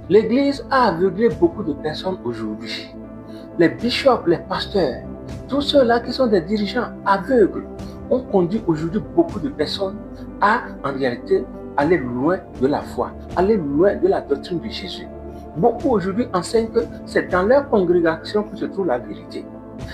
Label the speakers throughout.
Speaker 1: L'Église a aveuglé beaucoup de personnes aujourd'hui. Les bishops, les pasteurs, tous ceux-là qui sont des dirigeants aveugles ont conduit aujourd'hui beaucoup de personnes à, en réalité, aller loin de la foi, aller loin de la doctrine de Jésus. Beaucoup aujourd'hui enseignent que c'est dans leur congrégation que se trouve la vérité.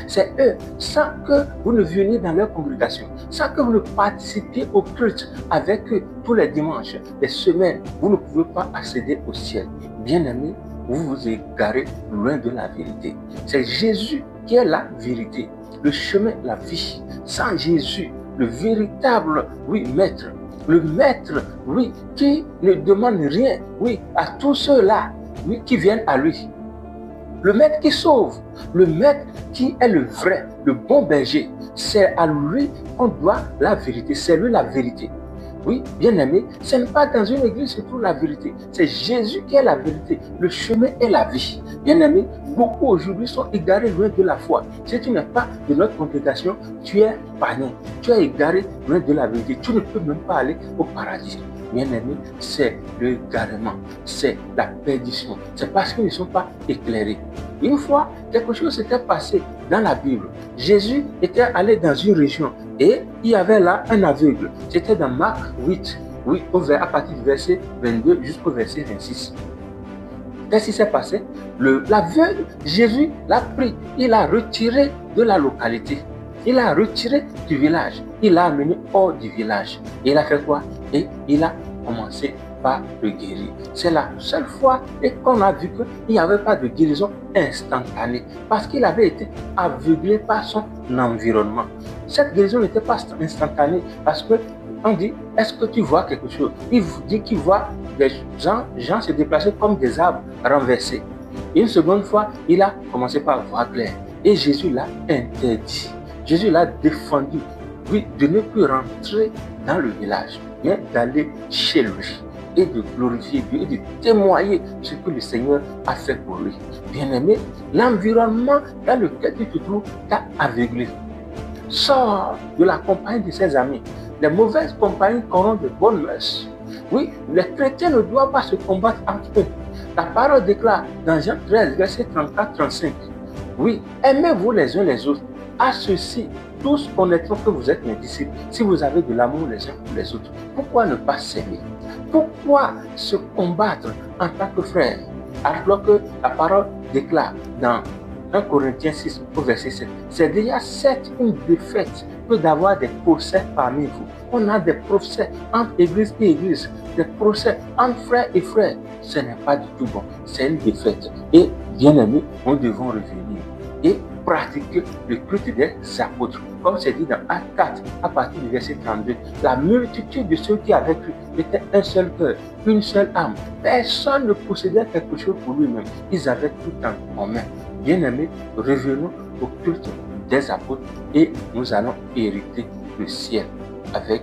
Speaker 1: C'est eux, sans que vous ne veniez dans leur congrégation, sans que vous ne participiez au culte avec eux tous les dimanches, les semaines, vous ne pouvez pas accéder au ciel. Bien-aimés, vous vous égarez loin de la vérité. C'est Jésus qui est la vérité, le chemin, la vie. Sans Jésus, le véritable, maître, le maître, qui ne demande rien, à tous ceux-là, qui viennent à lui. Le maître qui sauve, le maître qui est le vrai, le bon berger, c'est à lui qu'on doit la vérité, c'est lui la vérité. Oui, bien-aimé, ce n'est pas dans une église que se trouve la vérité, c'est Jésus qui est la vérité, le chemin est la vie. Bien-aimé, beaucoup aujourd'hui sont égarés loin de la foi. Si tu n'es pas de notre congrégation, tu es païen, tu es égaré loin de la vérité, tu ne peux même pas aller au paradis. Bien-aimé, c'est le égarement, c'est la perdition. C'est parce qu'ils ne sont pas éclairés. Une fois, quelque chose s'était passé dans la Bible. Jésus était allé dans une région et il y avait là un aveugle. C'était dans Marc 8, à partir du verset 22 jusqu'au verset 26. Qu'est-ce qui s'est passé? L'aveugle, Jésus l'a pris, il l'a retiré de la localité. Il l'a retiré du village, il l'a amené hors du village. Et il a fait quoi? Et il a commencé par le guérir. C'est la seule fois qu'on a vu qu'il n'y avait pas de guérison instantanée parce qu'il avait été aveuglé par son environnement. Cette guérison n'était pas instantanée parce que on dit, est-ce que tu vois quelque chose? Il vous dit qu'il voit des gens se déplacer comme des arbres renversés. Une seconde fois, il a commencé par voir clair. Et Jésus l'a interdit. Jésus l'a défendu, de ne plus rentrer dans le village, mais d'aller chez lui et de glorifier Dieu et de témoigner ce que le Seigneur a fait pour lui. Bien-aimé, l'environnement dans lequel tu te trouves t'a aveuglé. Sors de la compagnie de ses amis. Les mauvaises compagnies corrompent de bonnes mœurs. Oui, les chrétiens ne doivent pas se combattre entre eux. La parole déclare dans Jean 13, verset 34-35. Oui, aimez-vous les uns les autres. À ceci, tous connaîtront que vous êtes mes disciples si vous avez de l'amour les uns pour les autres. Pourquoi ne pas s'aimer? Pourquoi se combattre en tant que frère? Alors que la parole déclare dans 1 Corinthiens 6 au verset 7, c'est déjà certes une défaite que d'avoir des procès parmi vous. On a des procès entre église et église, des procès entre frères et frères. Ce n'est pas du tout bon, c'est une défaite. Et bien aimé, nous devons revenir et pratiquer le culte des apôtres. Comme c'est dit dans Actes 4, à partir du verset 32, la multitude de ceux qui avaient cru était un seul cœur, une seule âme. Personne ne possédait quelque chose pour lui-même. Ils avaient tout en commun. Bien-aimés, revenons au culte des apôtres et nous allons hériter le ciel avec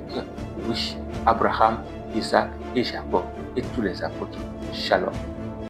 Speaker 1: Abraham, Isaac et Jacob et tous les apôtres. Shalom.